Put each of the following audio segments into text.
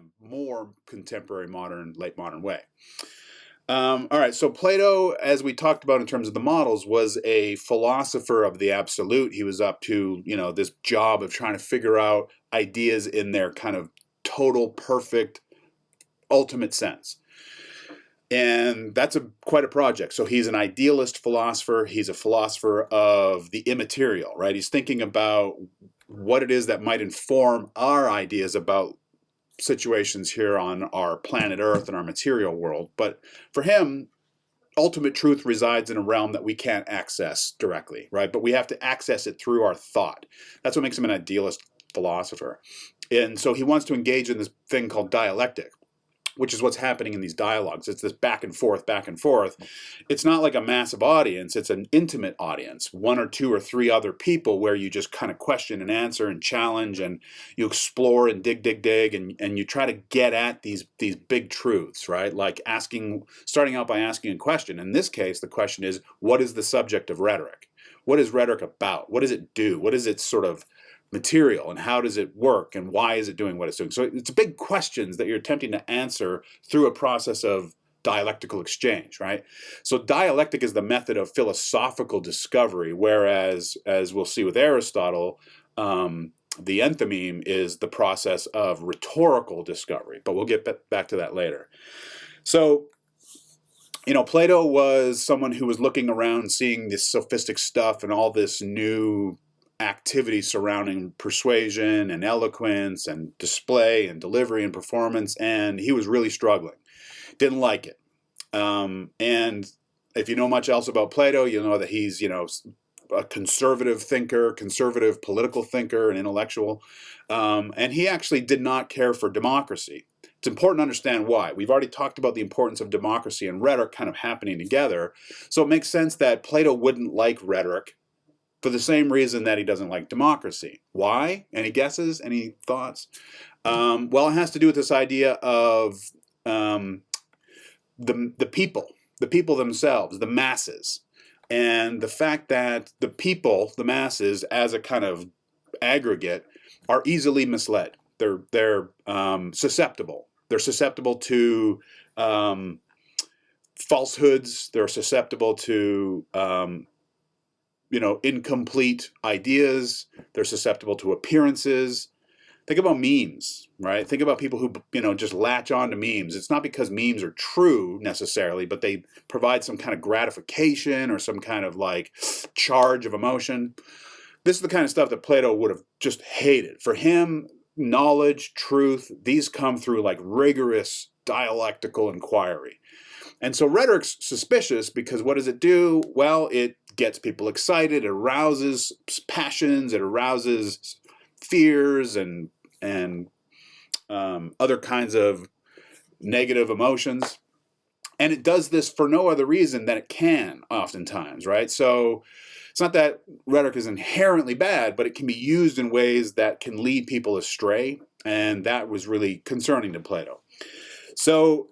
a more contemporary, modern, late modern way. All right, so Plato, as we talked about in terms of the models, was a philosopher of the absolute. He was up to, this job of trying to figure out ideas in their kind of total, perfect, ultimate sense. And that's quite a project. So he's an idealist philosopher. He's a philosopher of the immaterial, right? He's thinking about what it is that might inform our ideas about situations here on our planet Earth and our material world. But for him, ultimate truth resides in a realm that we can't access directly, right? But we have to access it through our thought. That's what makes him an idealist philosopher. And so he wants to engage in this thing called dialectic, which is what's happening in these dialogues. It's this back and forth, back and forth. It's not like a massive audience. It's an intimate audience, one or two or three other people where you just kind of question and answer and challenge, and you explore and dig, and you try to get at these big truths, right? Like starting out by asking a question. In this case, the question is, what is the subject of rhetoric? What is rhetoric about? What does it do? What is its sort of material, and how does it work, and why is it doing what it's doing? So it's big questions that you're attempting to answer through a process of dialectical exchange, right? So dialectic is the method of philosophical discovery, whereas, as we'll see with Aristotle, the enthymeme is the process of rhetorical discovery. But we'll get back to that later. So, Plato was someone who was looking around, seeing this sophistic stuff and all this new activity surrounding persuasion and eloquence and display and delivery and performance, and he was really struggling. Didn't like it. And if you know much else about Plato, you'll know that he's, a conservative thinker, conservative political thinker, and intellectual. And he actually did not care for democracy. It's important to understand why. We've already talked about the importance of democracy and rhetoric kind of happening together. So it makes sense that Plato wouldn't like rhetoric for the same reason that he doesn't like democracy. Why? Any guesses? Any thoughts? Well, it has to do with this idea of the people themselves, the masses, and the fact that the people, the masses, as a kind of aggregate, are easily misled. They're susceptible. They're susceptible to falsehoods. They're susceptible to incomplete ideas. They're susceptible to appearances. Think about memes, right? Think about people who, just latch on to memes. It's not because memes are true necessarily, but they provide some kind of gratification or some kind of like charge of emotion. This is the kind of stuff that Plato would have just hated. For him, knowledge, truth, these come through like rigorous dialectical inquiry. And so rhetoric's suspicious because what does it do? Well, it gets people excited, it arouses passions, it arouses fears and other kinds of negative emotions. And it does this for no other reason than it can oftentimes, right? So it's not that rhetoric is inherently bad, but it can be used in ways that can lead people astray. And that was really concerning to Plato. So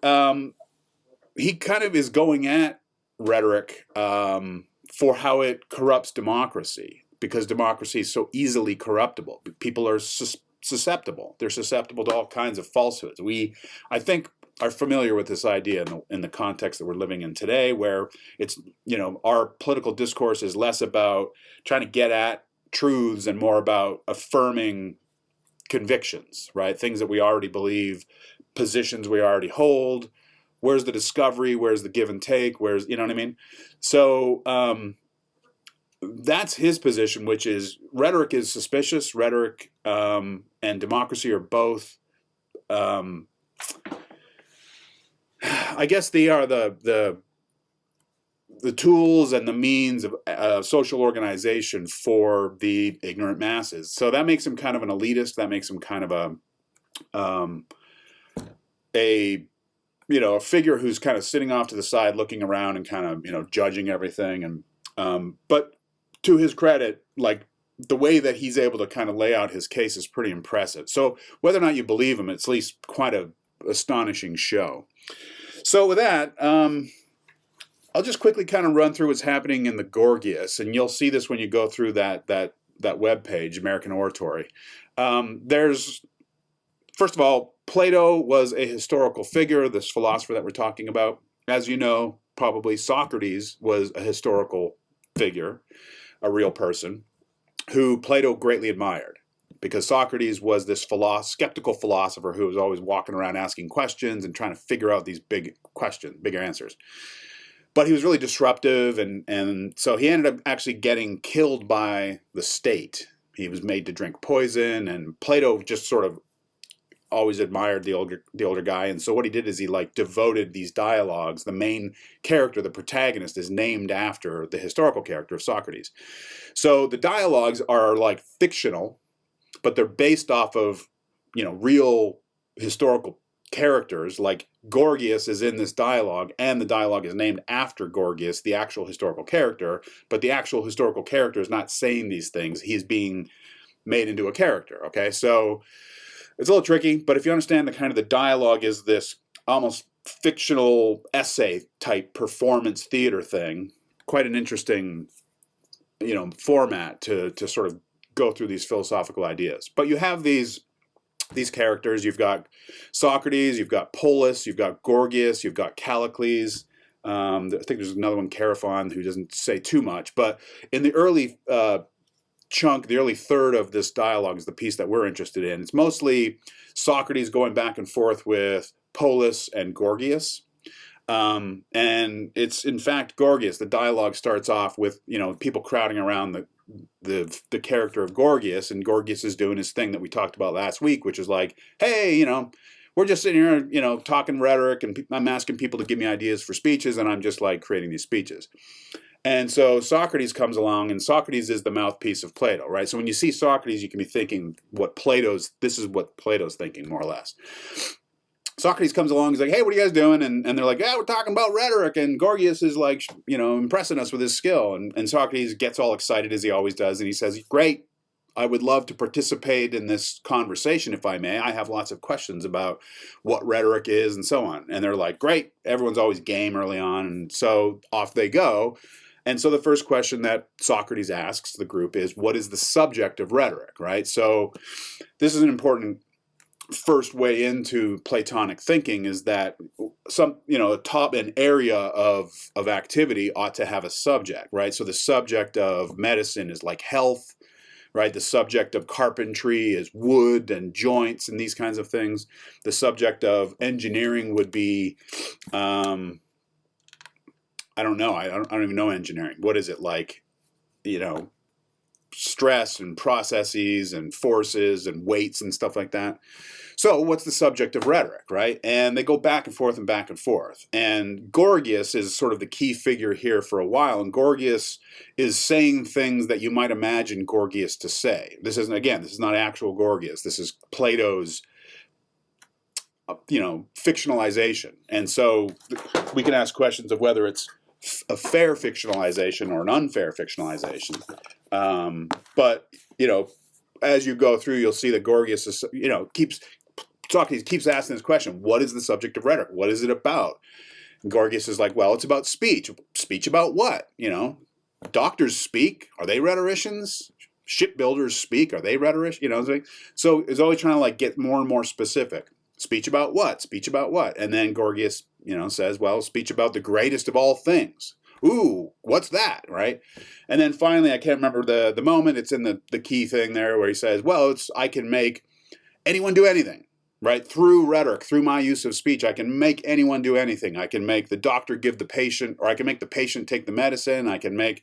he kind of is going at rhetoric for how it corrupts democracy, because democracy is so easily corruptible. People are susceptible. They're susceptible to all kinds of falsehoods. We, I think, are familiar with this idea in the context that we're living in today, where it's, our political discourse is less about trying to get at truths and more about affirming convictions, right? Things that we already believe, positions we already hold. Where's the discovery? Where's the give and take? Where's, you know what I mean? So that's his position, which is rhetoric is suspicious. Rhetoric and democracy are both, I guess they are the tools and the means of social organization for the ignorant masses. So that makes him kind of an elitist. That makes him kind of a figure who's kind of sitting off to the side, looking around and kind of, judging everything. And but to his credit, like the way that he's able to kind of lay out his case is pretty impressive. So whether or not you believe him, it's at least quite a astonishing show. So with that, I'll just quickly kind of run through what's happening in the Gorgias, and you'll see this when you go through that web page, American Oratory. There's, first of all, Plato was a historical figure, this philosopher that we're talking about. As you know, probably Socrates was a historical figure, a real person, who Plato greatly admired. Because Socrates was this skeptical philosopher who was always walking around asking questions and trying to figure out these big questions, bigger answers. But he was really disruptive, and so he ended up actually getting killed by the state. He was made to drink poison, and Plato just sort of always admired the older guy. And so what he did is he like devoted these dialogues. The main character, the protagonist, is named after the historical character of Socrates. So the dialogues are like fictional, but they're based off of, real historical characters. Like Gorgias is in this dialogue, and the dialogue is named after Gorgias, the actual historical character, but the actual historical character is not saying these things. He's being made into a character, okay? So it's a little tricky, but if you understand the dialogue is this almost fictional essay type performance theater thing, quite an interesting, format to sort of go through these philosophical ideas. But you have these characters. You've got Socrates, you've got Polus, you've got Gorgias, you've got Callicles. I think there's another one, Chaerephon, who doesn't say too much. But in the early the early third of this dialogue is the piece that we're interested in. It's mostly Socrates going back and forth with Polus and Gorgias. And it's in fact Gorgias. The dialogue starts off with people crowding around the character of Gorgias, and Gorgias is doing his thing that we talked about last week, which is like, hey, we're just sitting here, talking rhetoric, and I'm asking people to give me ideas for speeches, and I'm just like creating these speeches. And so Socrates comes along, and Socrates is the mouthpiece of Plato, right? So when you see Socrates, you can be thinking this is what Plato's thinking, more or less. Socrates comes along, he's like, hey, what are you guys doing? And they're like, yeah, we're talking about rhetoric, and Gorgias is like, impressing us with his skill. And Socrates gets all excited, as he always does, and he says, great, I would love to participate in this conversation, if I may. I have lots of questions about what rhetoric is and so on. And they're like, great, everyone's always game early on, and so off they go. And so the first question that Socrates asks the group is, what is the subject of rhetoric, right? So this is an important first way into Platonic thinking, is that an area of activity ought to have a subject, right? So the subject of medicine is like health, right? The subject of carpentry is wood and joints and these kinds of things. The subject of engineering would be, I don't know. I don't even know engineering. What is it like? Stress and processes and forces and weights and stuff like that. So what's the subject of rhetoric, right? And they go back and forth and back and forth. And Gorgias is sort of the key figure here for a while. And Gorgias is saying things that you might imagine Gorgias to say. This is not actual Gorgias. This is Plato's fictionalization. And so we can ask questions of whether it's a fair fictionalization or an unfair fictionalization. But as you go through, you'll see that Gorgias is, Socrates keeps asking this question: what is the subject of rhetoric? What is it about? And Gorgias is like, well, it's about speech. Speech about what? Doctors speak. Are they rhetoricians? Shipbuilders speak. Are they rhetoricians? So it's always trying to like get more and more specific. Speech about what? Speech about what? And then Gorgias, says, well, speech about the greatest of all things. Ooh, what's that, right? And then finally, I can't remember the moment, it's in the key thing there where he says, well, I can make anyone do anything, right? Through rhetoric, through my use of speech, I can make anyone do anything. I can make the doctor give the patient, or I can make the patient take the medicine. I can make,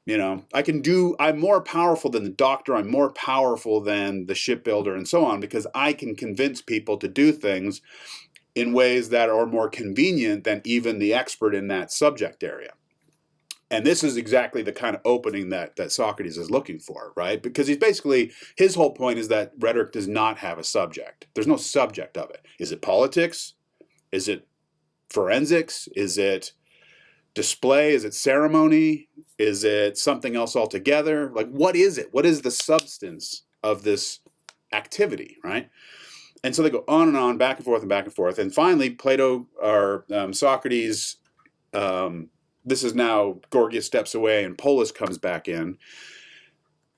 I'm more powerful than the doctor. I'm more powerful than the shipbuilder and so on, because I can convince people to do things in ways that are more convenient than even the expert in that subject area. And this is exactly the kind of opening that Socrates is looking for, right? Because his whole point is that rhetoric does not have a subject. There's no subject of it. Is it politics? Is it forensics? Is it display? Is it ceremony? Is it something else altogether? Like, what is it? What is the substance of this activity, right? And so they go on and on, back and forth and back and forth. And finally, Socrates, this is now Gorgias steps away and Polus comes back in.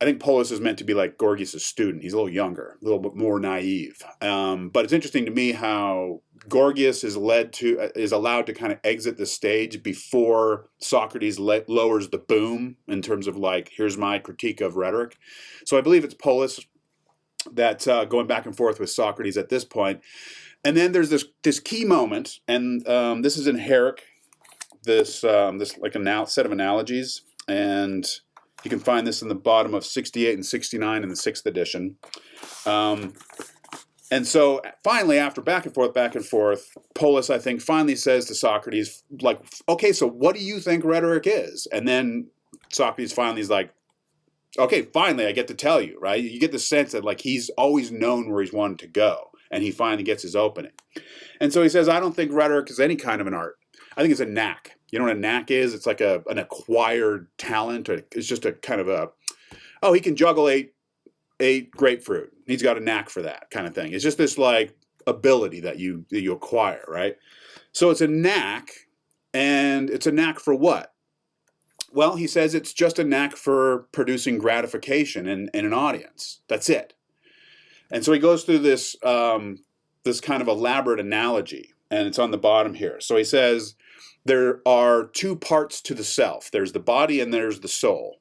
I think Polus is meant to be like Gorgias' student. He's a little younger, a little bit more naive. But it's interesting to me how Gorgias is allowed to kind of exit the stage before Socrates lowers the boom in terms of like, here's my critique of rhetoric. So I believe it's Polus that's going back and forth with Socrates at this point. And then there's this key moment, and this is in Herrick, this like a set of analogies, and you can find this in the bottom of 68 and 69 in the 6th edition. And so finally, after back and forth, Polus, I think, finally says to Socrates, like, okay, so what do you think rhetoric is? And then Socrates finally is like, okay, finally, I get to tell you, right? You get the sense that like he's always known where he's wanted to go, and he finally gets his opening. And so he says, I don't think rhetoric is any kind of an art. I think it's a knack. You know what a knack is? It's like an acquired talent. It's just a kind of he can juggle eight grapefruit. He's got a knack for that kind of thing. It's just this like ability that you acquire, right? So it's a knack, and it's a knack for what? Well, he says it's just a knack for producing gratification in an audience. That's it. And so he goes through this kind of elaborate analogy, and it's on the bottom here. So he says there are two parts to the self. There's the body and there's the soul.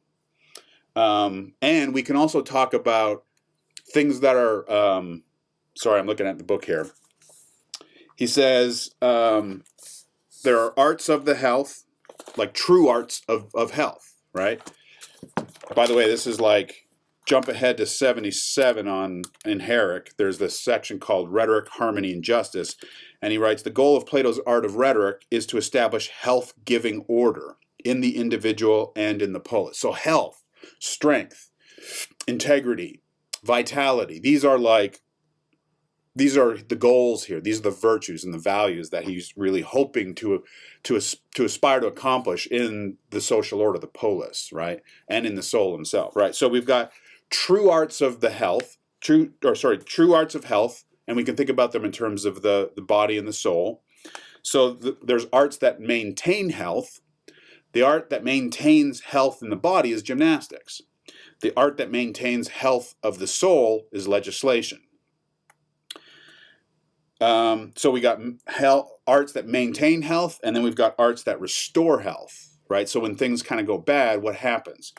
And we can also talk about things that are, sorry, I'm looking at the book here. He says there are arts of the health, like true arts of health, right? By the way, this is like, jump ahead to 77 in Herrick. There's this section called Rhetoric, Harmony, and Justice. And he writes, the goal of Plato's art of rhetoric is to establish health-giving order in the individual and in the polis. So health, strength, integrity, vitality. These are the goals here. These are the virtues and the values that he's really hoping to aspire to accomplish in the social order, the polis, right? And in the soul himself, right? So we've got true arts of the health, true arts of health, and we can think about them in terms of the body and the soul. So there's arts that maintain health. The art that maintains health in the body is gymnastics. The art that maintains health of the soul is legislation. So we got arts that maintain health, and then we've got arts that restore health, right? So when things kind of go bad, what happens?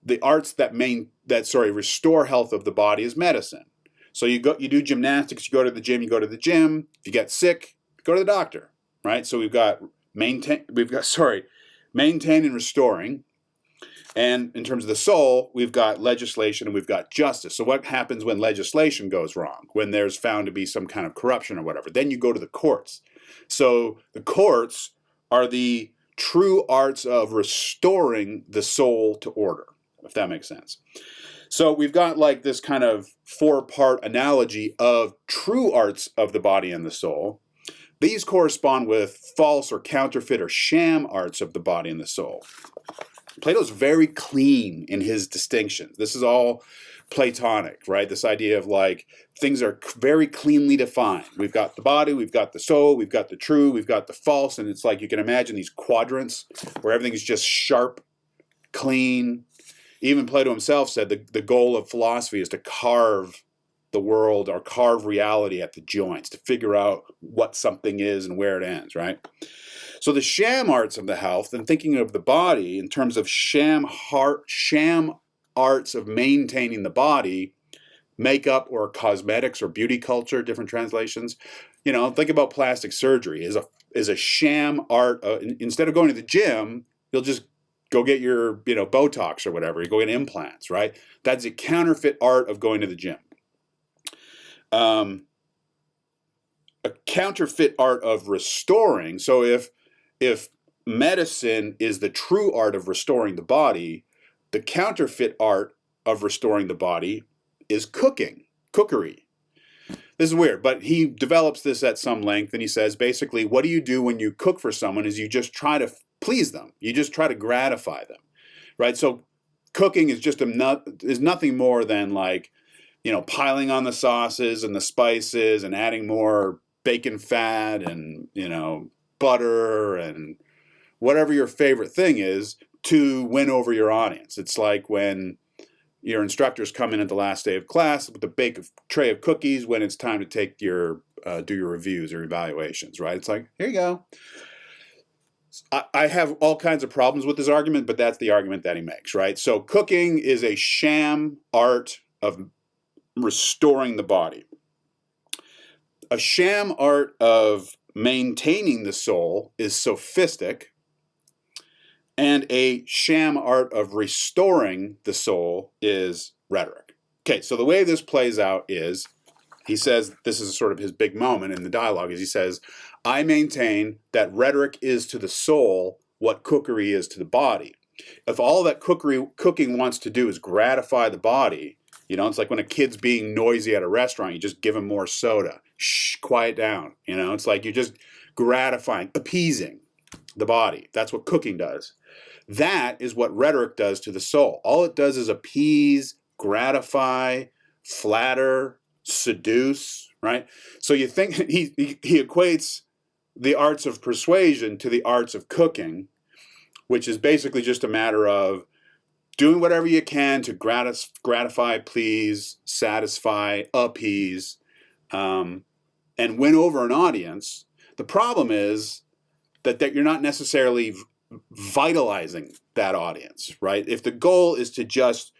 The arts that restore health of the body is medicine. So you do gymnastics, you go to the gym. If you get sick, go to the doctor, right? So we've got maintain and restoring. And in terms of the soul, we've got legislation and we've got justice. So what happens when legislation goes wrong? When there's found to be some kind of corruption or whatever? Then you go to the courts. So the courts are the true arts of restoring the soul to order, if that makes sense. So we've got like this kind of 4-part analogy of true arts of the body and the soul. These correspond with false or counterfeit or sham arts of the body and the soul. Plato's very clean in his distinctions. This is all Platonic, right? This idea of like things are very cleanly defined. We've got the body, we've got the soul, we've got the true, we've got the false, and it's like you can imagine these quadrants where everything is just sharp, clean. Even Plato himself said the goal of philosophy is to carve the world or carve reality at the joints, to figure out what something is and where it ends, right? So the sham arts of the health, and thinking of the body in terms of sham arts of maintaining the body, makeup or cosmetics or beauty culture, different translations. You know, think about plastic surgery is a sham art. Instead of going to the gym, you'll just go get your Botox or whatever. You go get implants, right? That's a counterfeit art of going to the gym. A counterfeit art of restoring. So if medicine is the true art of restoring the body, the counterfeit art of restoring the body is cookery. This is weird, but he develops this at some length, and he says basically what do you do when you cook for someone is you just try to please them. You just try to gratify them, right? So cooking is is nothing more than like, piling on the sauces and the spices and adding more bacon fat and, butter and whatever your favorite thing is to win over your audience. It's like when your instructors come in at the last day of class with a tray of cookies when it's time to take your do your reviews or evaluations, right? It's like, here you go. I have all kinds of problems with this argument, but that's the argument that he makes, right? So cooking is a sham art of restoring the body. A sham art of maintaining the soul is sophistic, and a sham art of restoring the soul is rhetoric. Okay, so the way this plays out is, he says, this is sort of his big moment in the dialogue, is he says, I maintain that rhetoric is to the soul what cookery is to the body. If all that cooking wants to do is gratify the body, you know, it's like when a kid's being noisy at a restaurant, you just give him more soda. Shh, quiet down. You know, it's like you're just gratifying, appeasing the body. That's what cooking does. That is what rhetoric does to the soul. All it does is appease, gratify, flatter, seduce, right? So you think he equates the arts of persuasion to the arts of cooking, which is basically just a matter of doing whatever you can to gratify, please, satisfy, appease, and win over an audience. The problem is that you're not necessarily vitalizing that audience, right? If the goal is to just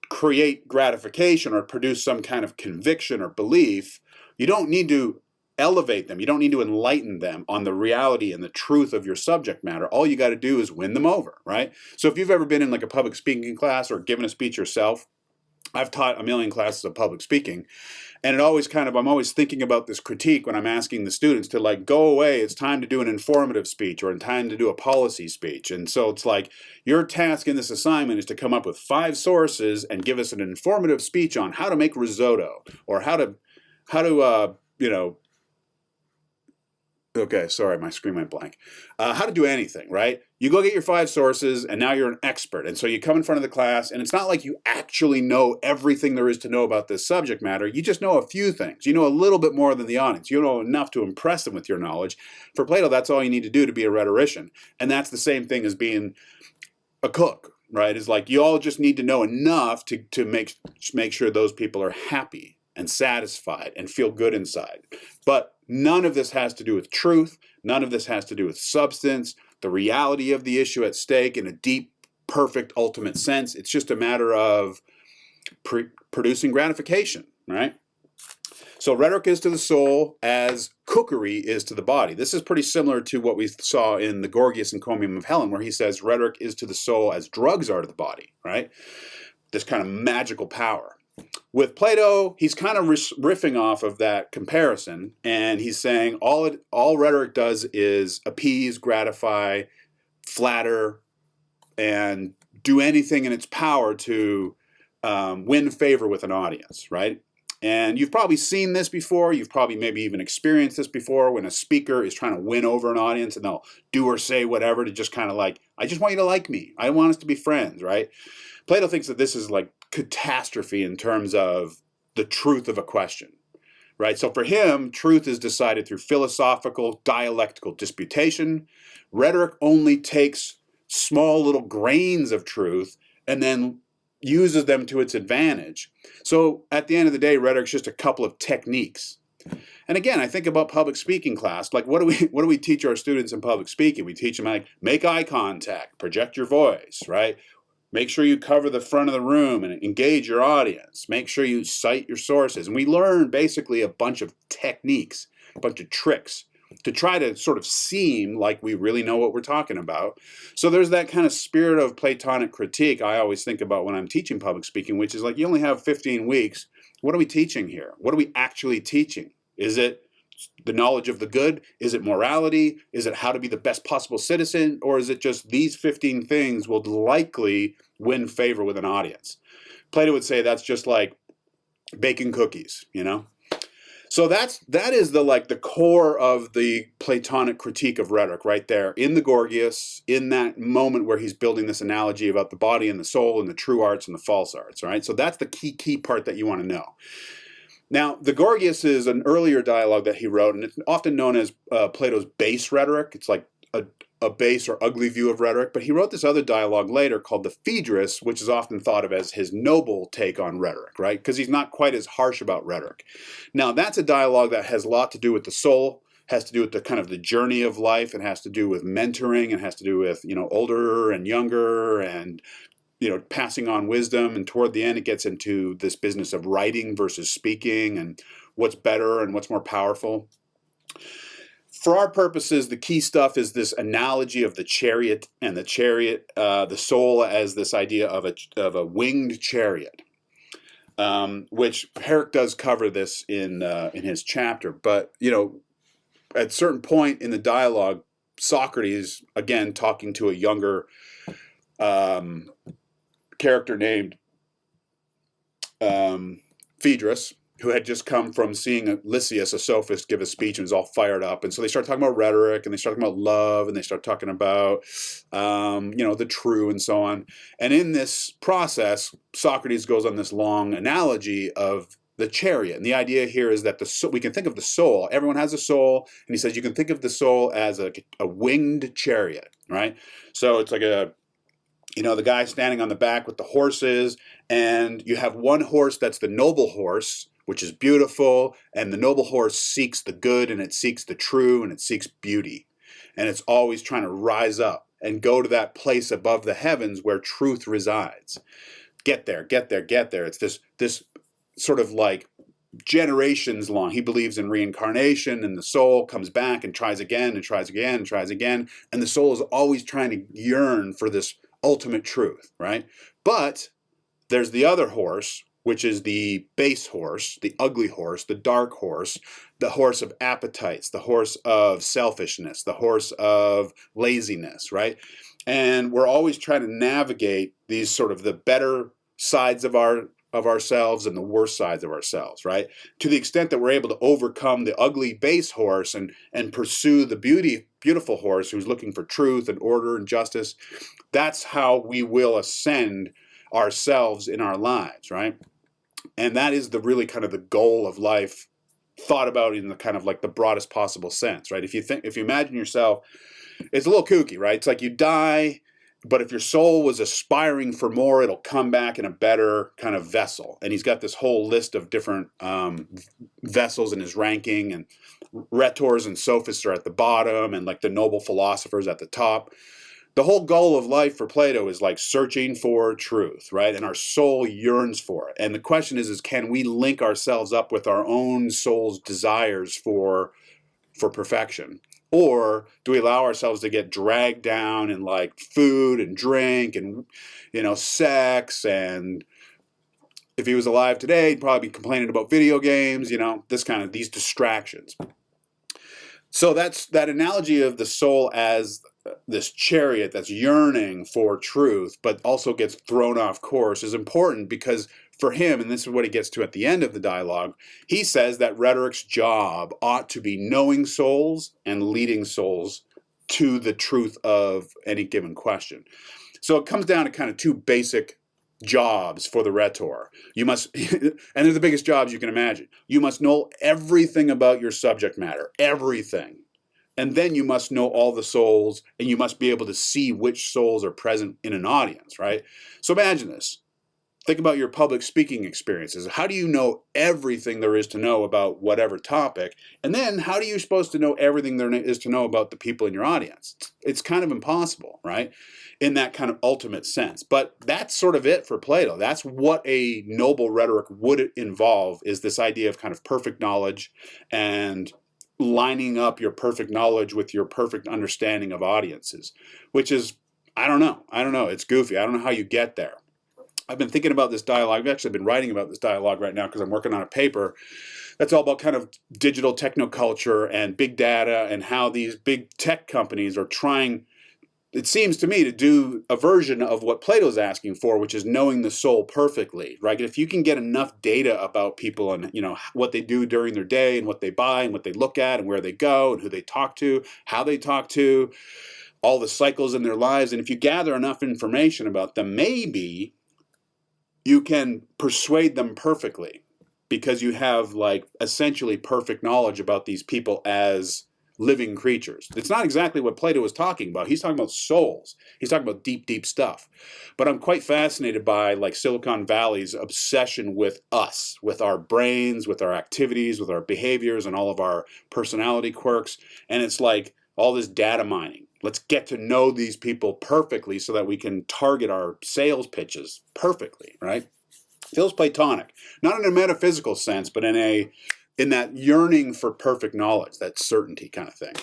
create gratification or produce some kind of conviction or belief, you don't need to elevate them. You don't need to enlighten them on the reality and the truth of your subject matter. All you got to do is win them over, right? So if you've ever been in like a public speaking class or given a speech yourself, I've taught a million classes of public speaking, and it always I'm always thinking about this critique when I'm asking the students to like, go away, it's time to do an informative speech or time to do a policy speech. And so it's like, your task in this assignment is to come up with 5 sources and give us an informative speech on how to make risotto or how to okay, sorry, my screen went blank. How to do anything, right? You go get your 5 sources, and now you're an expert. And so you come in front of the class, and it's not like you actually know everything there is to know about this subject matter. You just know a few things. You know a little bit more than the audience. You know enough to impress them with your knowledge. For Plato, that's all you need to do to be a rhetorician. And that's the same thing as being a cook, right? It's like you all just need to know enough to make sure those people are happy and satisfied and feel good inside. But none of this has to do with truth. None of this has to do with substance, the reality of the issue at stake in a deep, perfect, ultimate sense. It's just a matter of producing gratification, right? So rhetoric is to the soul as cookery is to the body. This is pretty similar to what we saw in the Gorgias and Encomium of Helen, where he says rhetoric is to the soul as drugs are to the body, right? This kind of magical power. With Plato, he's kind of riffing off of that comparison, and he's saying all rhetoric does is appease, gratify, flatter, and do anything in its power to win favor with an audience, right? And you've probably seen this before. You've probably maybe even experienced this before when a speaker is trying to win over an audience and they'll do or say whatever to just kind of like, I just want you to like me. I want us to be friends, right? Plato thinks that this is like catastrophe in terms of the truth of a question, right? So for him, truth is decided through philosophical, dialectical disputation. Rhetoric only takes small little grains of truth and then uses them to its advantage. So at the end of the day, rhetoric's just a couple of techniques. And again, I think about public speaking class. Like, what do we teach our students in public speaking? We teach them like, make eye contact, project your voice, right? Make sure you cover the front of the room and engage your audience. Make sure you cite your sources. And we learn basically a bunch of techniques, a bunch of tricks to try to sort of seem like we really know what we're talking about. So there's that kind of spirit of Platonic critique I always think about when I'm teaching public speaking, which is like, you only have 15 weeks. What are we teaching here? What are we actually teaching? Is it the knowledge of the good? Is it morality? Is it how to be the best possible citizen? Or is it just these 15 things will likely win favor with an audience? Plato would say that's just like baking cookies, you know? So that is the core of the Platonic critique of rhetoric right there in the Gorgias, in that moment where he's building this analogy about the body and the soul and the true arts and the false arts, right? So that's the key part that you want to know. Now, the Gorgias is an earlier dialogue that he wrote, and it's often known as Plato's base rhetoric. It's like a base or ugly view of rhetoric, but he wrote this other dialogue later called the Phaedrus, which is often thought of as his noble take on rhetoric, right? Because he's not quite as harsh about rhetoric. Now, that's a dialogue that has a lot to do with the soul, has to do with the kind of the journey of life, and has to do with mentoring, and has to do with, older and younger, and passing on wisdom. And toward the end, it gets into this business of writing versus speaking, and what's better and what's more powerful. For our purposes, the key stuff is this analogy of the chariot, and the soul as this idea of a winged chariot, which Herrick does cover this in his chapter. But at a certain point in the dialogue, Socrates, again talking to a younger character named Phaedrus, who had just come from seeing Lysias, a sophist, give a speech and was all fired up. And so they start talking about rhetoric, and they start talking about love, and they start talking about, the true and so on. And in this process, Socrates goes on this long analogy of the chariot. And the idea here is that we can think of the soul. Everyone has a soul. And he says you can think of the soul as a winged chariot, right? So it's like the guy standing on the back with the horses, and you have one horse that's the noble horse, which is beautiful, and the noble horse seeks the good, and it seeks the true, and it seeks beauty. And it's always trying to rise up and go to that place above the heavens where truth resides. Get there, get there, get there. It's this sort of like generations long. He believes in reincarnation, and the soul comes back and tries again and tries again and tries again. And the soul is always trying to yearn for this ultimate truth, right? But there's the other horse, which is the base horse, the ugly horse, the dark horse, the horse of appetites, the horse of selfishness, the horse of laziness, right? And we're always trying to navigate these sort of the better sides of ourselves and the worst sides of ourselves, right? To the extent that we're able to overcome the ugly base horse and pursue the beautiful horse who's looking for truth and order and justice, that's how we will ascend ourselves in our lives, right? And that is the really kind of the goal of life, thought about in the kind of like the broadest possible sense, right? If you imagine yourself, it's a little kooky, right? It's like you die, but if your soul was aspiring for more, it'll come back in a better kind of vessel. And he's got this whole list of different vessels in his ranking, and rhetors and sophists are at the bottom, and like the noble philosophers at the top. The whole goal of life for Plato is like searching for truth, right? And our soul yearns for it. And the question is can we link ourselves up with our own soul's desires for perfection? Or do we allow ourselves to get dragged down in like food and drink and, sex? And if he was alive today, he'd probably be complaining about video games, these distractions. So that's that analogy of the soul as this chariot that's yearning for truth, but also gets thrown off course, is important because for him, and this is what he gets to at the end of the dialogue, he says that rhetoric's job ought to be knowing souls and leading souls to the truth of any given question. So it comes down to kind of two basic jobs for the rhetor. You must, and they're the biggest jobs you can imagine. You must know everything about your subject matter, everything. And then you must know all the souls, and you must be able to see which souls are present in an audience, right? So imagine this. Think about your public speaking experiences. How do you know everything there is to know about whatever topic? And then how are you supposed to know everything there is to know about the people in your audience? It's kind of impossible, right? In that kind of ultimate sense. But that's sort of it for Plato. That's what a noble rhetoric would involve, is this idea of kind of perfect knowledge and lining up your perfect knowledge with your perfect understanding of audiences, which is, I don't know. It's goofy. I don't know how you get there. I've been thinking about this dialogue. I've actually been writing about this dialogue right now because I'm working on a paper that's all about kind of digital technoculture and big data and how these big tech companies are trying, it seems to me, to do a version of what Plato's asking for, which is knowing the soul perfectly, right? If you can get enough data about people and, what they do during their day and what they buy and what they look at and where they go and who they talk to, how they talk to, all the cycles in their lives. And if you gather enough information about them, maybe you can persuade them perfectly because you have like essentially perfect knowledge about these people as living creatures. It's not exactly what Plato was talking about. He's talking about souls. He's talking about deep, deep stuff. But I'm quite fascinated by like Silicon Valley's obsession with us, with our brains, with our activities, with our behaviors, and all of our personality quirks. And it's like all this data mining. Let's get to know these people perfectly so that we can target our sales pitches perfectly, right? Feels Platonic, not in a metaphysical sense, but in that yearning for perfect knowledge, that certainty kind of thing.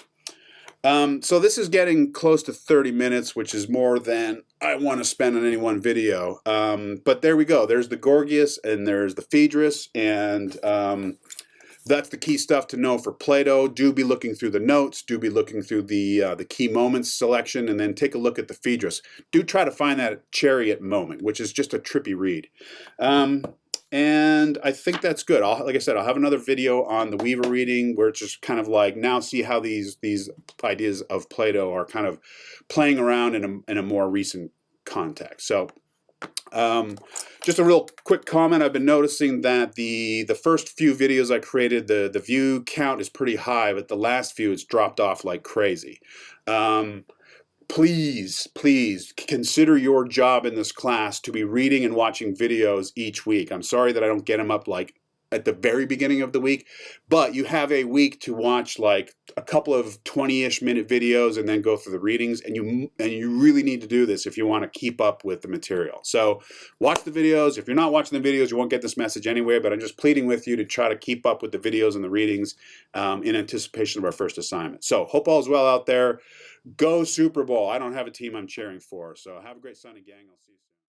So this is getting close to 30 minutes, which is more than I want to spend on any one video. But there we go. There's the Gorgias and there's the Phaedrus, and that's the key stuff to know for Plato. Do be looking through the notes. Do be looking through the key moments selection, and then take a look at the Phaedrus. Do try to find that Chariot moment, which is just a trippy read. And I think that's good. Like I said, I'll have another video on the Weaver reading where it's just kind of like now see how these ideas of Plato are kind of playing around in a more recent context. So just a real quick comment. I've been noticing that the first few videos I created, the view count is pretty high, but the last few it's dropped off like crazy. Please consider your job in this class to be reading and watching videos each week. I'm sorry that I don't get them up like at the very beginning of the week, but you have a week to watch like a couple of 20-ish minute videos and then go through the readings, and you really need to do this if you want to keep up with the material. So watch the videos. If you're not watching the videos, you won't get this message anyway, but I'm just pleading with you to try to keep up with the videos and the readings in anticipation of our first assignment. So hope all is well out there. Go Super Bowl. I don't have a team I'm cheering for, so have a great Sunday, gang. I'll see you soon.